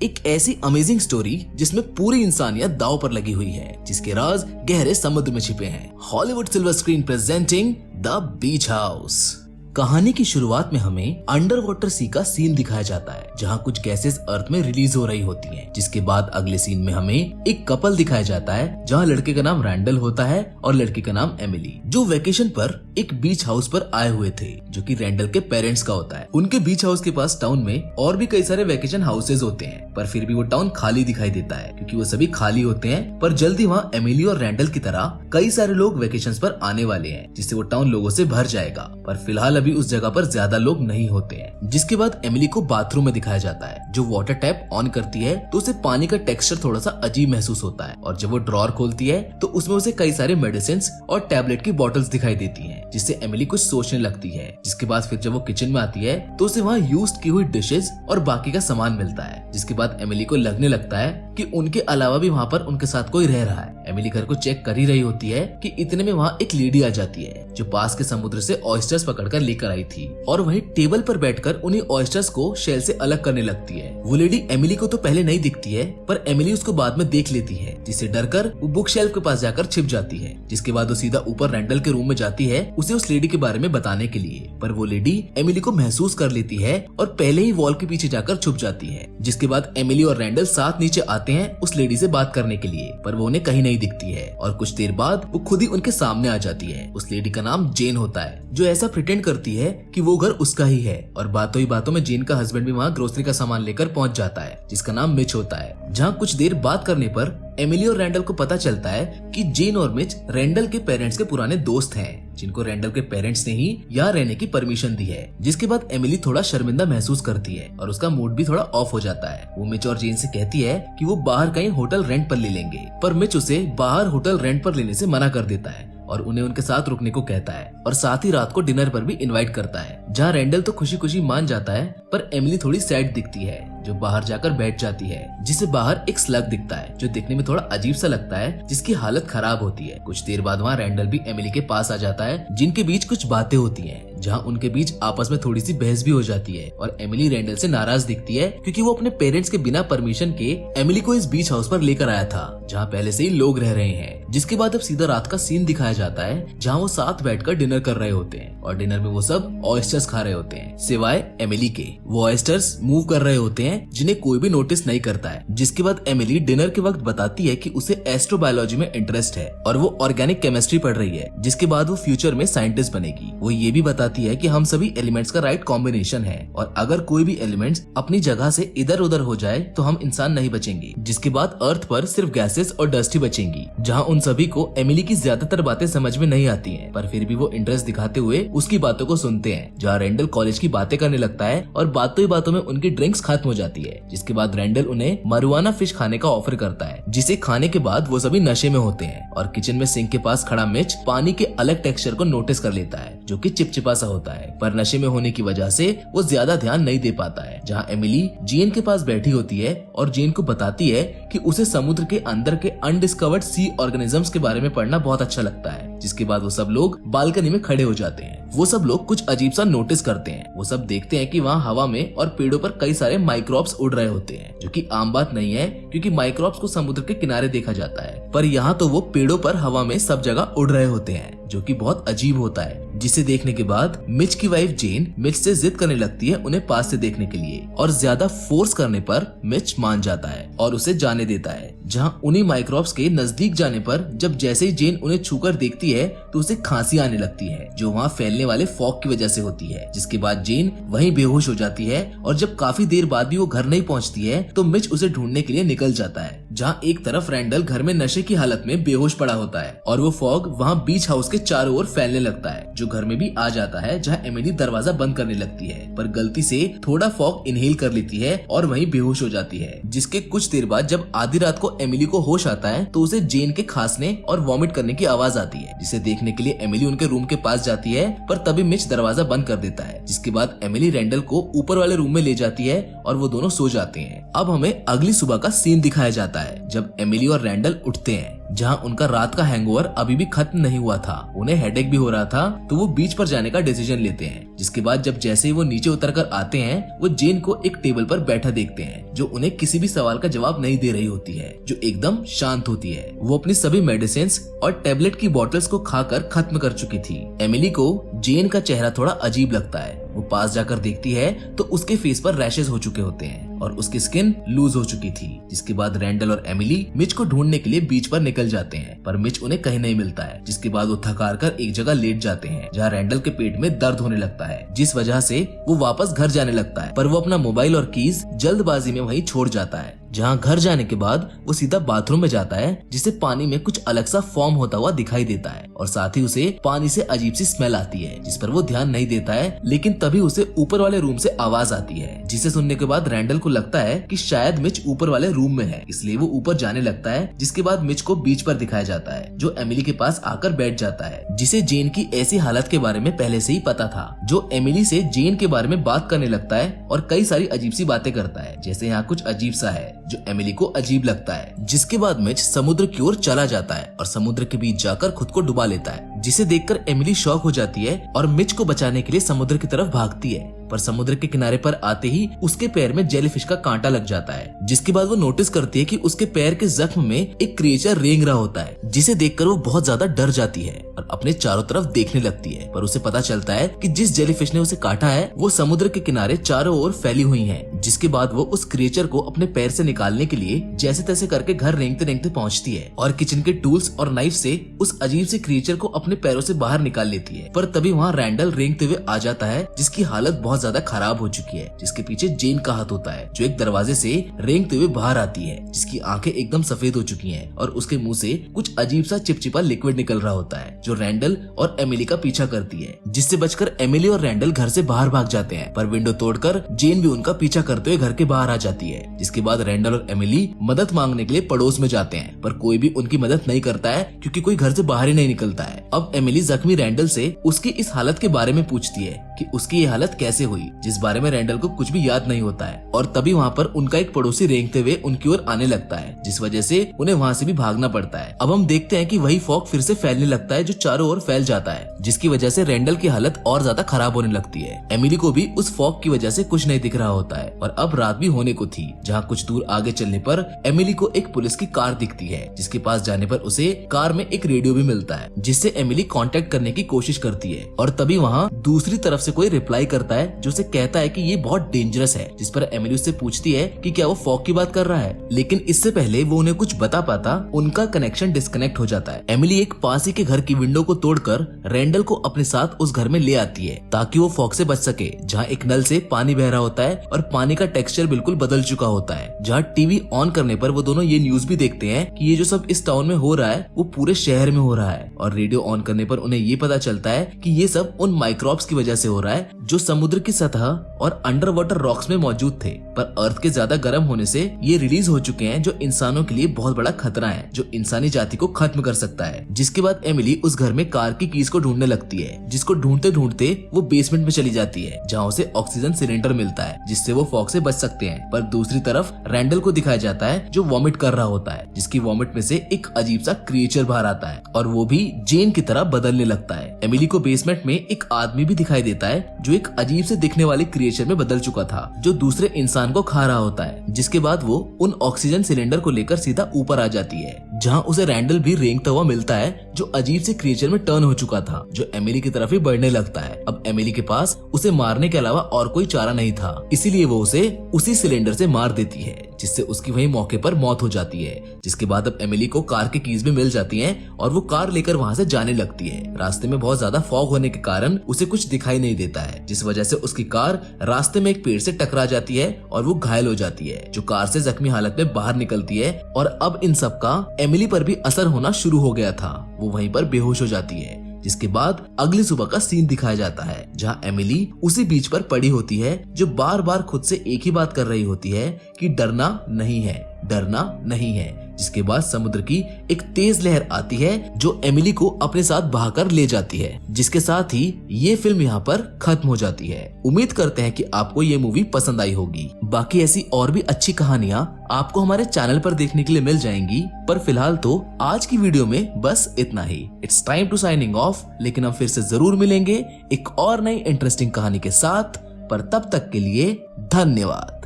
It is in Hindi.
एक ऐसी अमेजिंग स्टोरी जिसमें पूरी इंसानियत दांव पर लगी हुई है, जिसके राज गहरे समुद्र में छिपे हैं। Hollywood silver screen presenting the beach house. कहानी की शुरुआत में हमें अंडर वाटर सी का सीन दिखाया जाता है, जहां कुछ गैसेस अर्थ में रिलीज हो रही होती हैं। जिसके बाद अगले सीन में हमें एक कपल दिखाया जाता है, जहां लड़के का नाम रैंडल होता है और लड़की का नाम एमिली, जो वेकेशन पर एक बीच हाउस पर आए हुए थे, जो कि रैंडल के पेरेंट्स का होता है। उनके बीच हाउस के पास टाउन में और भी कई सारे वेकेशन हाउसेज होते हैं, पर फिर भी वो टाउन खाली दिखाई देता है, क्योंकि वो सभी खाली होते हैं। पर जल्दी वहाँ एमिली और रैंडल की तरह कई सारे लोग वेकेशंस पर आने वाले हैं, जिससे वो टाउन लोगों से भर जाएगा। पर फिलहाल अभी उस जगह पर ज्यादा लोग नहीं होते हैं। जिसके बाद एमिली को बाथरूम में दिखाया जाता है। जो वाटर टैप ऑन करती है तो उसे पानी का टेक्सचर थोड़ा सा अजीब महसूस होता है, और जब वो ड्रॉअर खोलती है तो उसमें उसे कई सारे मेडिसिन और टैबलेट की बॉटल्स दिखाई देती हैं, जिससे एमिली कुछ सोचने लगती है। जिसके बाद फिर जब वो किचन में आती है तो उसे वहाँ यूज्ड की हुई डिशेज और बाकी का सामान मिलता है। जिसके बाद एमिली को लगने लगता है कि उनके अलावा भी वहाँ पर उनके साथ कोई रह रहा है। एमिली घर को चेक कर ही रही होती है कि इतने में वहाँ एक लेडी आ जाती है, जो पास के समुद्र से ऑयस्टर्स पकड़कर लेकर आई थी, और वहीं टेबल पर बैठकर उन्हीं ऑयस्टर्स को शेल से अलग करने लगती है। वो लेडी एमिली को तो पहले नहीं दिखती है, पर एमिली उसको बाद में देख लेती है, जिससे डरकर वो बुक शेल्फ के पास जाकर छिप जाती है। जिसके बाद वो सीधा ऊपर रैंडल के रूम में जाती है उसे उस लेडी के बारे में बताने के लिए, पर वो लेडी एमिली को महसूस कर लेती है और पहले ही वॉल के पीछे जाकर छुप जाती है। जिसके बाद एमिली और रैंडल साथ नीचे आते हैं उस लेडी से बात करने के लिए, पर वो उन्हें कहीं नहीं दिखती है, और कुछ देर बाद वो खुद ही उनके सामने आ जाती है। उस लेडी का नाम जेन होता है, जो ऐसा प्रिटेंड करती है कि वो घर उसका ही है, और बातों ही बातों में जेन का हस्बैंड भी वहाँ ग्रोसरी का सामान लेकर पहुंच जाता है, जिसका नाम मिच होता है। जहाँ कुछ देर बात करने पर एमिली और रैंडल को पता चलता है कि जेन और मिच रैंडल के पेरेंट्स के पुराने दोस्त हैं, जिनको रैंडल के पेरेंट्स ने ही यहाँ रहने की परमिशन दी है। जिसके बाद एमिली थोड़ा शर्मिंदा महसूस करती है और उसका मूड भी थोड़ा ऑफ हो जाता है। वो मिच और जेन से कहती है कि वो बाहर कहीं होटल रेंट पर ले लेंगे, पर मिच उसे बाहर होटल रेंट पर लेने से मना कर देता है और उन्हें उनके साथ रुकने को कहता है, और साथ ही रात को डिनर पर भी इनवाइट करता है। जहाँ रैंडल तो खुशी खुशी मान जाता है, पर एमिली थोड़ी सैड दिखती है, जो बाहर जाकर बैठ जाती है, जिसे बाहर एक स्लग दिखता है, जो दिखने में थोड़ा अजीब सा लगता है, जिसकी हालत खराब होती है। कुछ देर बाद वहाँ रैंडल भी एमिली के पास आ जाता है, जिनके बीच कुछ बातें होती हैं, जहाँ उनके बीच आपस में थोड़ी सी बहस भी हो जाती है, और एमिली रैंडल से नाराज दिखती है, क्योंकि वो अपने पेरेंट्स के बिना परमिशन के एमिली को इस बीच हाउस पर लेकर आया था, जहाँ पहले से ही लोग रह रहे हैं। जिसके बाद अब सीधा रात का सीन दिखाया जाता है, जहाँ वो साथ बैठकर डिनर कर रहे होते हैं, और डिनर में वो सब ऑयस्टर्स खा रहे होते हैं, सिवाय एमिली के। वो ऑयस्टर्स मूव कर रहे होते हैं, जिन्हें कोई भी नोटिस नहीं करता है। जिसके बाद एमिली डिनर के वक्त बताती है कि उसे एस्ट्रोबायोलॉजी में इंटरेस्ट है और वो ऑर्गेनिक केमिस्ट्री पढ़ रही है, जिसके बाद वो फ्यूचर में साइंटिस्ट बनेगी। वो ये भी बताती है कि हम सभी एलिमेंट्स का राइट कॉम्बिनेशन है, और अगर कोई भी एलिमेंट्स अपनी जगह से इधर उधर हो जाए तो हम इंसान नहीं बचेंगे। जिसके बाद अर्थ पर सिर्फ गैसेस और डस्ट ही बचेंगी, जहाँ उन सभी को एमिली की ज्यादातर बातें समझ में नहीं आती हैं, पर फिर भी वो इंटरेस्ट दिखाते हुए उसकी बातों को सुनते हैं। जहाँ रैंडल कॉलेज की बातें करने लगता है और बातों ही बातों में उनकी ड्रिंक्स खत्म हो जाती है। जिसके बाद रैंडल उन्हें मरुआना फिश खाने का ऑफर करता है, जिसे खाने के बाद वो सभी नशे में होते हैं, और किचन में सिंक के पास खड़ा मिच पानी के अलग टेक्सचर को नोटिस कर लेता है, जो कि चिपचिपा सा होता है, पर नशे में होने की वजह से वो ज्यादा ध्यान नहीं दे पाता है। जहाँ एमिली जेन के पास बैठी होती है और जेन को बताती है कि उसे समुद्र के अंदर के अनडिस्कवर्ड सी ऑर्गेनिजम्स के बारे में पढ़ना बहुत अच्छा लगता है। जिसके बाद वो सब लोग बालकनी में खड़े हो जाते हैं। वो सब लोग कुछ अजीब सा नोटिस करते हैं। वो सब देखते हैं कि वहाँ हवा में और पेड़ों पर कई सारे माइक्रोब्स उड़ रहे होते हैं, जो कि आम बात नहीं है, क्योंकि माइक्रोब्स को समुद्र के किनारे देखा जाता है, पर यहाँ तो वो पेड़ों पर हवा में सब जगह उड़ रहे होते हैं, जो कि बहुत अजीब होता है। जिसे देखने के बाद मिच की वाइफ जेन मिच से जिद करने लगती है उन्हें पास से देखने के लिए, और ज्यादा फोर्स करने पर मिच मान जाता है और उसे जाने देता है। जहाँ उन्हीं माइक्रोब्स के नजदीक जाने पर जब जैसे ही जेन उन्हें छूकर देखती है तो उसे खांसी आने लगती है, जो वहाँ फैलने वाले फॉग की वजह से होती है। जिसके बाद जेन वहीं बेहोश हो जाती है, और जब काफी देर बाद भी वो घर नहीं पहुँचती है तो मिच उसे ढूंढने के लिए निकल जाता है। जहाँ एक तरफ रैंडल घर में नशे की हालत में बेहोश पड़ा होता है, और वो फॉग वहाँ बीच हाउस के चारों ओर फैलने लगता है, जो घर में भी आ जाता है। जहाँ एमिली दरवाजा बंद करने लगती है, पर गलती से थोड़ा फॉग इनहेल कर लेती है और वहीं बेहोश हो जाती है। जिसके कुछ देर बाद जब आधी रात को एमिली को होश आता है तो उसे जेन के खांसने और वॉमिट करने की आवाज आती है, जिसे देखने के लिए एमिली उनके रूम के पास जाती है, पर तभी मिच दरवाजा बंद कर देता है। जिसके बाद एमिली रैंडल को ऊपर वाले रूम में ले जाती है और वो दोनों सो जाते हैं। अब हमें अगली सुबह का सीन दिखाया जाता है जब एमिली और रैंडल उठते हैं, जहां उनका रात का हैंगओवर अभी भी खत्म नहीं हुआ था। उन्हें हेडेक भी हो रहा था, तो वो बीच पर जाने का डिसीजन लेते हैं। जिसके बाद जब जैसे ही वो नीचे उतर कर आते हैं, वो जेन को एक टेबल पर बैठा देखते हैं, जो उन्हें किसी भी सवाल का जवाब नहीं दे रही होती है, जो एकदम शांत होती है। वो अपनी सभी मेडिसिन और टेबलेट की बोतल्स को खाकर खत्म कर चुकी थी। एमिली को जेन का चेहरा थोड़ा अजीब लगता है। वो पास जाकर देखती है तो उसके फेस पर रैशेस हो चुके होते हैं और उसकी स्किन लूज हो चुकी थी। जिसके बाद रैंडल और एमिली मिच को ढूंढने के लिए बीच पर निकल जाते हैं, पर मिच उन्हें कहीं नहीं मिलता है। जिसके बाद वो थकार कर एक जगह लेट जाते हैं, जहाँ रैंडल के पेट में दर्द होने लगता है, जिस वजह से वो वापस घर जाने लगता है। पर वो अपना मोबाइल और कीज जल्दबाजी में वहीं छोड़ जाता है। जहाँ घर जाने के बाद वो सीधा बाथरूम में जाता है, जिसे पानी में कुछ अलग सा फॉर्म होता हुआ दिखाई देता है और साथ ही उसे पानी से अजीब सी स्मेल आती है, जिस पर वो ध्यान नहीं देता है। लेकिन तभी उसे ऊपर वाले रूम से आवाज आती है, जिसे सुनने के बाद रैंडल को लगता है कि शायद मिच ऊपर वाले रूम में है, इसलिए वो ऊपर जाने लगता है। जिसके बाद मिच को बीच पर दिखाया जाता है, जो एमिली के पास आकर बैठ जाता है, जिसे जेन की ऐसी हालत के बारे में पहले से ही पता था। जो एमिली से जेन के बारे में बात करने लगता है और कई सारी अजीब सी बातें करता है, जैसे यहाँ कुछ अजीब सा है जो एमिली को अजीब लगता है। जिसके बाद मिच समुद्र की ओर चला जाता है और समुद्र के बीच जाकर खुद को डुबा लेता है, जिसे देखकर एमिली शॉक हो जाती है और मिच को बचाने के लिए समुद्र की तरफ भागती है। पर समुद्र के किनारे पर आते ही उसके पैर में जेलीफिश का कांटा लग जाता है। जिसके बाद वो नोटिस करती है कि उसके पैर के जख्म में एक क्रिएचर रेंग रहा होता है, जिसे देखकर वो बहुत ज्यादा डर जाती है और अपने चारों तरफ देखने लगती है। पर उसे पता चलता है कि जिस जेलीफिश ने उसे काटा है वो समुद्र के किनारे चारों ओर फैली हुई है। जिसके बाद वो उस क्रिएचर को अपने पैर से निकालने के लिए जैसे तैसे करके घर रेंगते रेंगते पहुंचती है और किचन के टूल्स और नाइफ से उस अजीब से क्रिएचर को अपने पैरों से बाहर निकाल लेती है। पर तभी वहाँ रैंडल रेंगते हुए आ जाता है, जिसकी हालत बहुत ज्यादा खराब हो चुकी है। जिसके पीछे जेन का हाथ होता है, जो एक दरवाजे से रेंगते हुए बाहर आती है, जिसकी आंखें एकदम सफेद हो चुकी हैं और उसके मुंह से कुछ अजीब सा चिपचिपा लिक्विड निकल रहा होता है, जो रैंडल और एमिली का पीछा करती है। जिससे बचकर एमिली और रैंडल घर से बाहर भाग जाते हैं, पर विंडो तोड़कर जेन भी उनका पीछा करते हुए घर के बाहर आ जाती है। जिसके बाद रैंडल और एमिली मदद मांगने के लिए पड़ोस में जाते हैं, पर कोई भी उनकी मदद नहीं करता है, क्योंकि कोई घर से बाहर ही नहीं निकलता है। अब एमिली जख्मी रैंडल से उसकी इस हालत के बारे में पूछती है कि उसकी ये हालत कैसे हुई, जिस बारे में रैंडल को कुछ भी याद नहीं होता है। और तभी वहाँ पर उनका एक पड़ोसी रेंगते हुए उनकी ओर आने लगता है, जिस वजह से उन्हें वहाँ से भी भागना पड़ता है। अब हम देखते हैं कि वही फॉग फिर से फैलने लगता है, जो चारों ओर फैल जाता है, जिसकी वजह से रैंडल की हालत और ज्यादा खराब होने लगती है। एमिली को भी उस फॉग की वजह से कुछ नहीं दिख रहा होता है और अब रात भी होने को थी। जहाँ कुछ दूर आगे चलने पर एमिली को एक पुलिस की कार दिखती है, जिसके पास जाने पर उसे कार में एक रेडियो भी मिलता है, जिससे एमिली कांटेक्ट करने की कोशिश करती है। और तभी वहाँ दूसरी तरफ से कोई रिप्लाई करता है, जो उसे कहता है कि ये बहुत डेंजरस है। जिस पर एमिली उससे पूछती है कि क्या वो फॉग की बात कर रहा है, लेकिन इससे पहले वो उन्हें कुछ बता पाता, उनका कनेक्शन डिस्कनेक्ट हो जाता है। एमिली एक पास ही के घर की विंडो को तोड़कर रैंडल को अपने साथ उस घर में ले आती है, ताकि वो फॉग से बच सके, जहाँ एक नल से पानी बह रहा होता है और पानी का टेक्सचर बिल्कुल बदल चुका होता है। जहाँ टीवी ऑन करने पर वो दोनों ये न्यूज भी देखते हैं कि ये जो सब इस टाउन में हो रहा है वो पूरे शहर में हो रहा है। और रेडियो ऑन करने पर उन्हें ये पता चलता है कि ये सब उन माइक्रोब्स की वजह से हो रहा है, जो समुद्र की सतह और अंडर वाटर रॉक्स में मौजूद थे, पर अर्थ के ज्यादा गर्म होने से ये रिलीज हो चुके हैं, जो इंसानों के लिए बहुत बड़ा खतरा है, जो इंसानी जाति को खत्म कर सकता है। जिसके बाद एमिली उस घर में कार की कीज को ढूंढने लगती है, जिसको ढूंढते ढूंढते वो बेसमेंट में चली जाती है, जहाँ उसे ऑक्सीजन सिलेंडर मिलता है, जिससे वो फॉग से बच सकते हैं। पर दूसरी तरफ रैंडल को दिखाया जाता है, जो वॉमिट कर रहा होता है, जिसकी वॉमिट में से एक अजीब सा क्रिएचर बाहर आता है और वो भी जेन की तरह बदलने लगता है। एमिली को बेसमेंट में एक आदमी भी दिखाई देता है, जो एक अजीब से दिखने वाले क्रिएचर में बदल चुका था, जो दूसरे इंसान को खा रहा होता है। जिसके बाद वो उन ऑक्सीजन सिलेंडर को लेकर सीधा ऊपर आ जाती है, जहाँ उसे रैंडल भी रेंगता हुआ मिलता है, जो अजीब से क्रिएचर में टर्न हो चुका था, जो एमिली की तरफ ही बढ़ने लगता है। अब एमिली के पास उसे मारने के अलावा और कोई चारा नहीं था, इसीलिए वो उसे उसी सिलेंडर से मार देती है, जिससे उसकी वही मौके पर मौत हो जाती है। जिसके बाद अब एमिली को कार की कीज भी मिल जाती हैं और वो कार लेकर वहाँ से जाने लगती है। रास्ते में बहुत ज्यादा फॉग होने के कारण उसे कुछ दिखाई नहीं देता है, जिस वजह से उसकी कार रास्ते में एक पेड़ से टकरा जाती है और वो घायल हो जाती है, जो कार से जख्मी हालत में बाहर निकलती है। और अब इन सब का एमिली पर भी असर होना शुरू हो गया था, वो वहीं पर बेहोश हो जाती है। जिसके बाद अगली सुबह का सीन दिखाया जाता है, जहाँ एमिली उसी बीच पर पड़ी होती है, जो बार बार खुद से एक ही बात कर रही होती है कि डरना नहीं है, डरना नहीं है। जिसके बाद समुद्र की एक तेज लहर आती है जो एमिली को अपने साथ बहाकर ले जाती है, जिसके साथ ही ये फिल्म यहाँ पर खत्म हो जाती है। उम्मीद करते हैं कि आपको ये मूवी पसंद आई होगी। बाकी ऐसी और भी अच्छी कहानियां आपको हमारे चैनल पर देखने के लिए मिल जाएंगी, पर फिलहाल तो आज की वीडियो में बस इतना ही। It's time to signing off, लेकिन हम फिर से जरूर मिलेंगे एक और नई इंटरेस्टिंग कहानी के साथ, पर तब तक के लिए धन्यवाद।